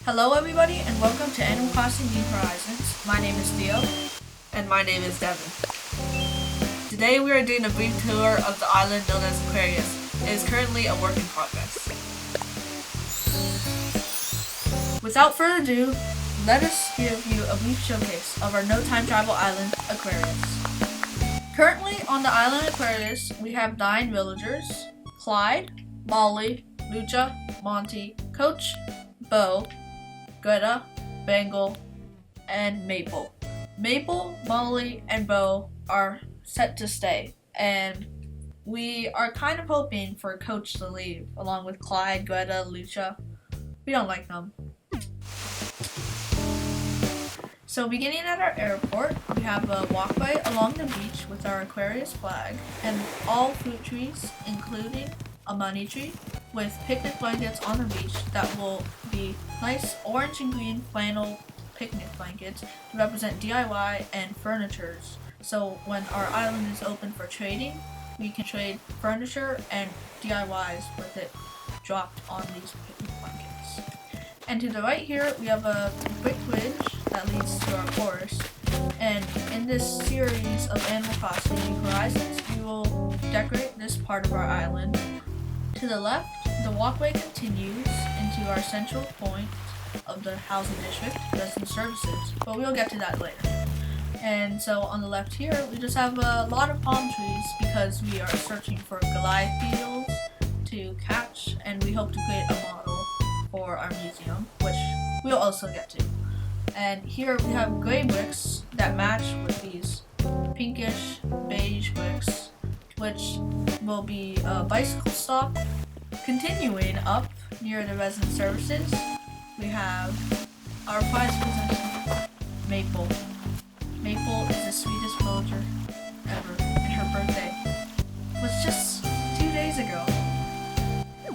Hello everybody and welcome to Animal Crossing New Horizons. My name is Theo. And my name is Devon. Today we are doing a brief tour of the island known as Aquarius. It is currently a work in progress. Without further ado, let us give you a brief showcase of our no time travel island, Aquarius. Currently on the island Aquarius, we have 9 villagers: Clyde, Molly, Lucha, Monty, Coach, Bo, Greta, Bangle, and Maple. Maple, Molly, and Bo are set to stay, and we are kind of hoping for Coach to leave, along with Clyde, Greta, Lucha. We don't like them. So beginning at our airport, we have a walkway along the beach with our Aquarius flag, and all fruit trees, including a money tree, with picnic blankets on the beach that will be nice orange and green flannel picnic blankets to represent DIY and furnitures. So when our island is open for trading, we can trade furniture and DIYs with it dropped on these picnic blankets. And to the right here, we have a brick bridge that leads to our forest. And in this series of Animal Crossing New Horizons, we will decorate this part of our island. To the left, the walkway continues into our central point of the housing district, resident services, but we'll get to that later. And so on the left here, we just have a lot of palm trees because we are searching for Goliath beetles to catch, and we hope to create a model for our museum, which we'll also get to. And here we have gray bricks that match with these pinkish beige bricks, which will be a bicycle stop. Continuing up near the resident services, we have our prize possession, Maple. Maple is the sweetest villager ever, and her birthday was just 2 days ago.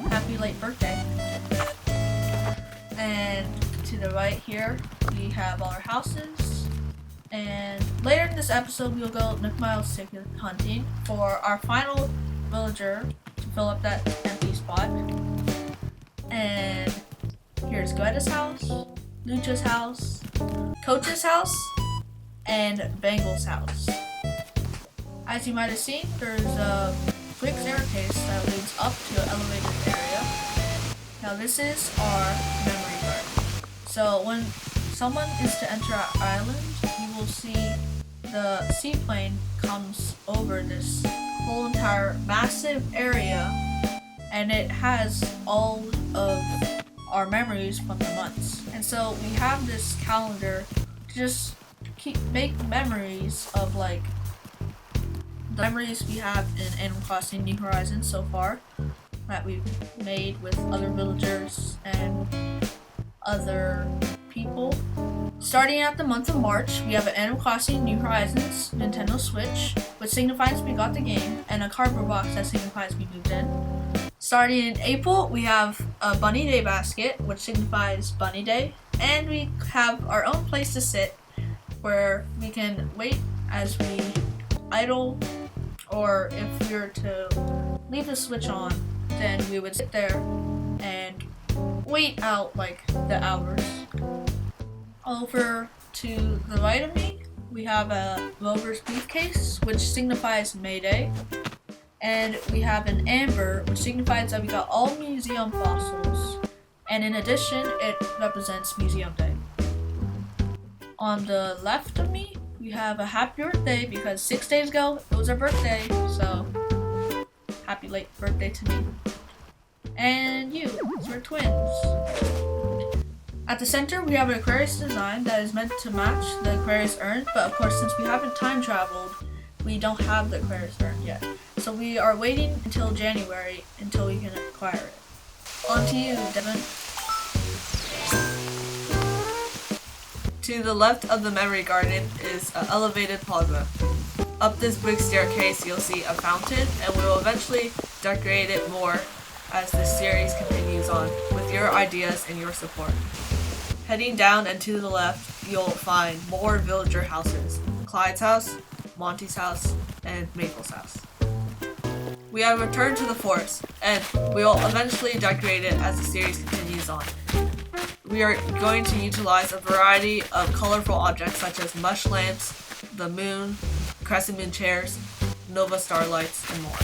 Happy late birthday. And to the right here, we have our houses. And later in this episode, we'll go Nook Miles ticket hunting for our final villager to fill up that empty spot. And here's Greta's house, Lucha's house, Coach's house, and Bangle's house. As you might have seen, there's a brick staircase that leads up to an elevated area. Now this is our memory garden. So when someone is to enter our island, you will see the seaplane comes over this whole entire massive area, and it has all of our memories from the months. And so we have this calendar to just make memories of like the memories we have in Animal Crossing New Horizons so far that we've made with other villagers and other people. Starting at the month of March, we have an Animal Crossing New Horizons Nintendo Switch, which signifies we got the game, and a cardboard box that signifies we moved in. Starting in April, we have a Bunny Day basket, which signifies Bunny Day, and we have our own place to sit where we can wait as we idle, or if we were to leave the switch on, then we would sit there and wait out like the hours. Over to the right of me, we have a Rover's briefcase, which signifies May Day. And we have an amber, which signifies that we got all museum fossils. And in addition, it represents Museum Day. On the left of me, we have a happy birthday because 6 days ago, it was our birthday. So, happy late birthday to me. And you, we're twins. At the center, we have an Aquarius design that is meant to match the Aquarius urn, but of course, since we haven't time traveled, we don't have the Aquarius urn yet. So we are waiting until January until we can acquire it. On to you, Devon. To the left of the memory garden is an elevated plaza. Up this brick staircase, you'll see a fountain, and we will eventually decorate it more as this series continues on with your ideas and your support. Heading down and to the left, you'll find more villager houses: Clyde's house, Monty's house, and Maple's house. We have returned to the forest, and we will eventually decorate it as the series continues on. we are going to utilize a variety of colorful objects such as mush lamps, the moon, crescent moon chairs, nova starlights, and more.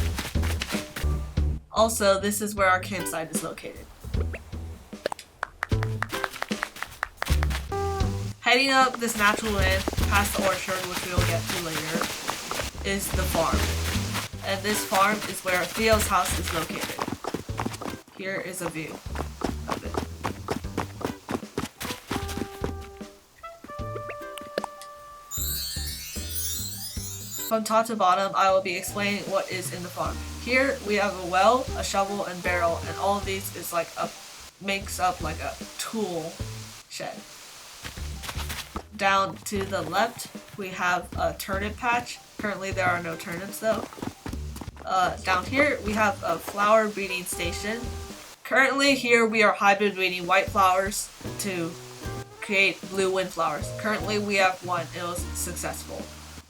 Also, this is where our campsite is located. Heading up this natural land past the orchard, which we will get to later, is the farm. And this farm is where Theo's house is located. Here is a view of it. From top to bottom, I will be explaining what is in the farm. Here we have a well, a shovel, and barrel, and all of these is makes up like a tool shed. Down to the left, we have a turnip patch. Currently there are no turnips though. Down here, we have a flower breeding station. Currently here we are hybrid breeding white flowers to create blue windflowers. Currently we have one, it was successful.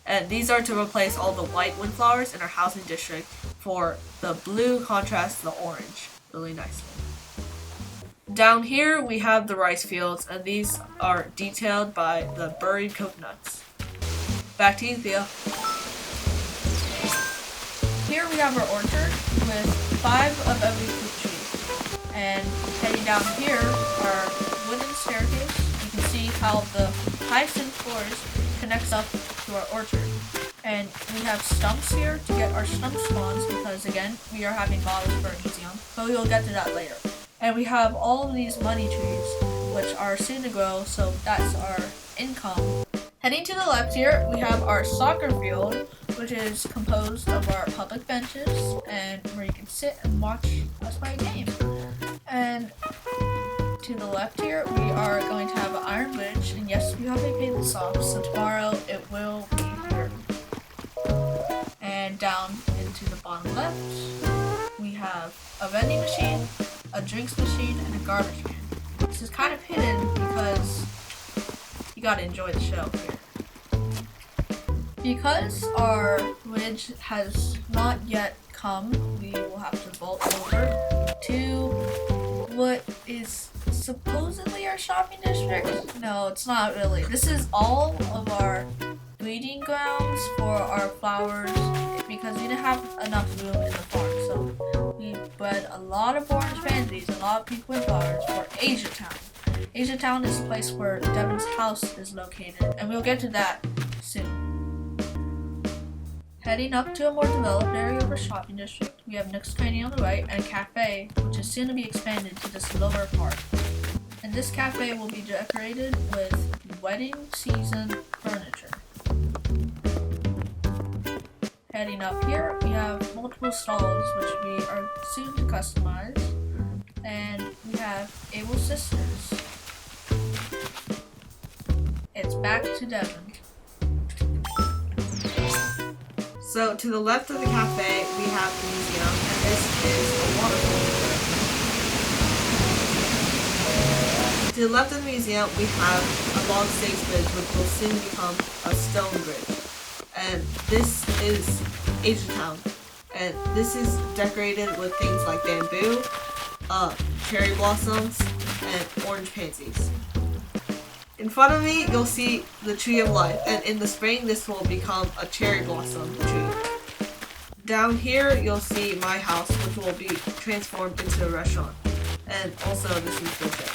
And these are to replace all the white windflowers in our housing district for the blue contrast to the orange. Really nice one. Down here we have the rice fields, and these are detailed by the buried coconuts. Back to you, Theo. Here we have our orchard with 5 of every fruit tree. And heading down here, our wooden staircase. You can see how the hyacinth forest connects up to our orchard. And we have stumps here to get our stump spawns because, again, we are having models for a museum. But we will get to that later. And we have all of these money trees, which are soon to grow, so that's our income. Heading to the left here, we have our soccer field, which is composed of our public benches, and where you can sit and watch us play a game. And to the left here, we are going to have an iron bridge, and yes, we have a painted sock, so tomorrow it will be here. And down into the bottom left, we have a vending machine, a drinks machine, and a garbage can. This is kind of hidden because you gotta enjoy the show here. Because our bridge has not yet come, we will have to vault over to what is supposedly our shopping district. No, it's not really. This is all of our breeding grounds for our flowers because we didn't have enough room in the farm, so we bred a lot of orange pansies and a lot of pink windflowers for Asia Town. Asia Town is the place where Devon's house is located, and we'll get to that soon. Heading up to a more developed area of our shopping district, we have Nook's Cranny on the right and a cafe, which is soon to be expanded to this lower part. And this cafe will be decorated with wedding season furniture. Heading up here, we have multiple stalls, which we are soon to customize. And we have Able Sisters. It's back to Devon. So to the left of the cafe, we have the museum, and this is a waterfall. To the left of the museum, we have a log stakes bridge, which will soon become a stone bridge. And this is Asia Town, and this is decorated with things like bamboo, cherry blossoms, and orange pansies. In front of me, you'll see the Tree of Life, and in the spring, this will become a cherry blossom tree. Down here, you'll see my house, which will be transformed into a restaurant, and also this is the gym.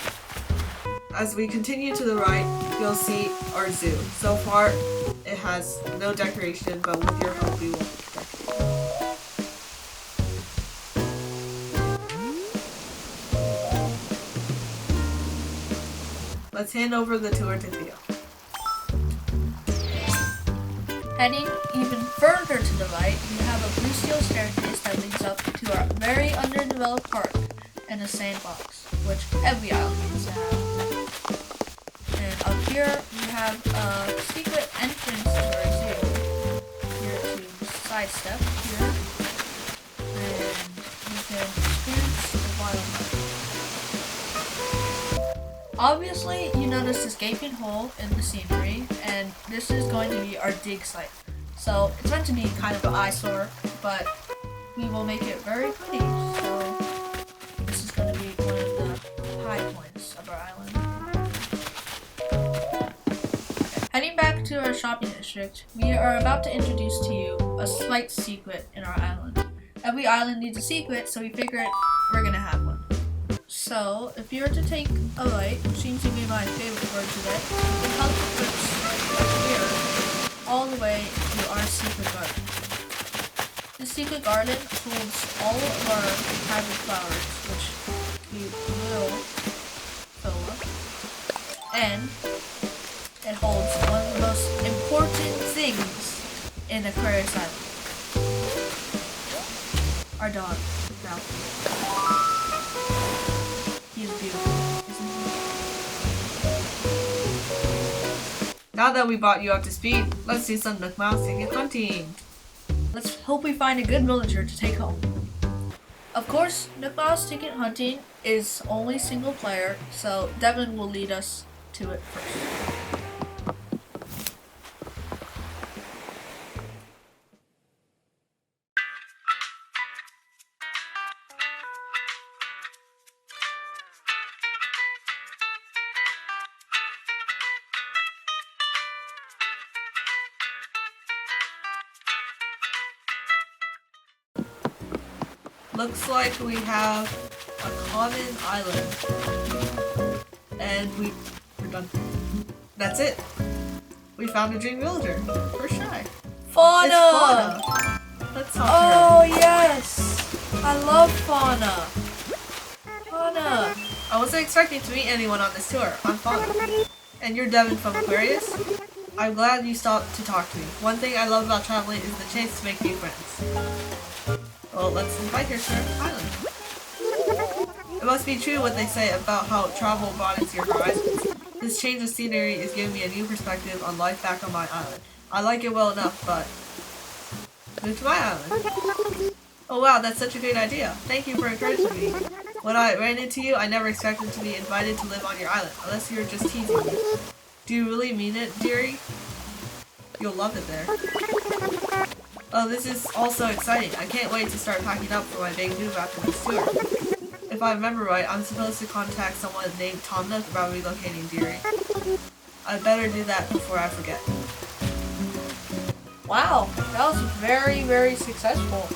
As we continue to the right, you'll see our zoo. So far, it has no decoration, but with your help, we will decorate it. Let's hand over the tour to Theo. Heading even further to the right, we have a blue steel staircase that leads up to our very underdeveloped park and a sandbox, which every island needs to have. And up here, we have a secret entrance to our zoo. Here to sidestep here, and you can experience the wildlife. Obviously, you notice this gaping hole in the scenery, and this is going to be our dig site. So it's meant to be kind of an eyesore, but we will make it very pretty. So this is going to be one of the high points of our island. shopping district, we are about to introduce to you a slight secret in our island. Every island needs a secret, so we figured we're gonna have one. So, if you were to take a right, which seems to be my favorite word today, you can teleport here all the way to our secret garden. This secret garden holds all of our hybrid flowers, which we will fill up. And it holds one of the most important things in Aquarius Island. Our dog, Val. He's beautiful, isn't he? Now that we brought you up to speed, let's do some Nook Miles ticket hunting. Let's hope we find a good villager to take home. Of course, Nook Miles ticket hunting is only single player, so Devon will lead us to it first. Looks like we have a common island. And we're done. That's it. We found a dream villager. First try. Fauna! It's Fauna. Let's talk to her. Oh yes! I love Fauna! Fauna! I wasn't expecting to meet anyone on this tour. I'm Fauna. And you're Devon from Aquarius? I'm glad you stopped to talk to me. One thing I love about traveling is the chance to make new friends. Well, let's invite her to our island. It must be true what they say about how travel broadens your horizons. This change of scenery is giving me a new perspective on life back on my island. I like it well enough, but move to my island. Oh wow, that's such a great idea. Thank you for encouraging me. When I ran into you, I never expected to be invited to live on your island, unless you were just teasing me. Do you really mean it, dearie? You'll love it there. Oh, this is all so exciting. I can't wait to start packing up for my big move after this tour. If I remember right, I'm supposed to contact someone named Tom Nook about relocating Deary. I better do that before I forget. Wow, that was very, very successful.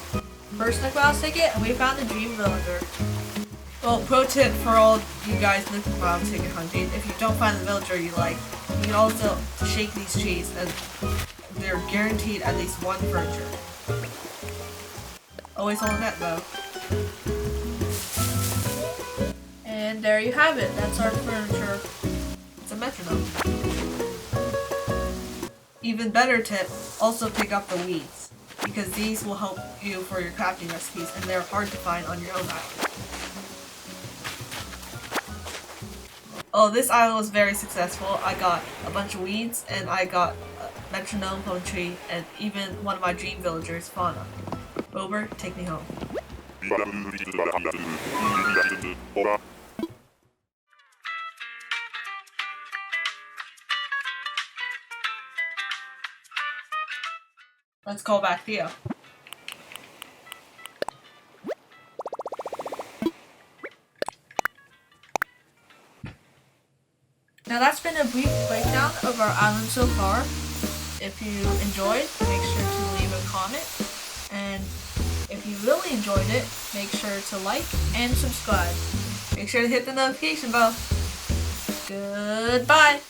First Nook Miles ticket, and we found the dream villager. Well, pro tip for all you guys Nook Miles ticket hunting, if you don't find the villager you like, you can also shake these trees and they're guaranteed at least one furniture. Always hold that though. And there you have it. That's our furniture. It's a metronome. Even better tip, also pick up the weeds, because these will help you for your crafting recipes and they're hard to find on your own island. Oh, this island was very successful. I got a bunch of weeds and I got metronome, poetry, and even one of my dream villagers, Fauna. Rover, take me home. Let's call back Theo. Now that's been a brief breakdown of our island so far. If you enjoyed, make sure to leave a comment. And if you really enjoyed it, make sure to like and subscribe. Make sure to hit the notification bell. Goodbye!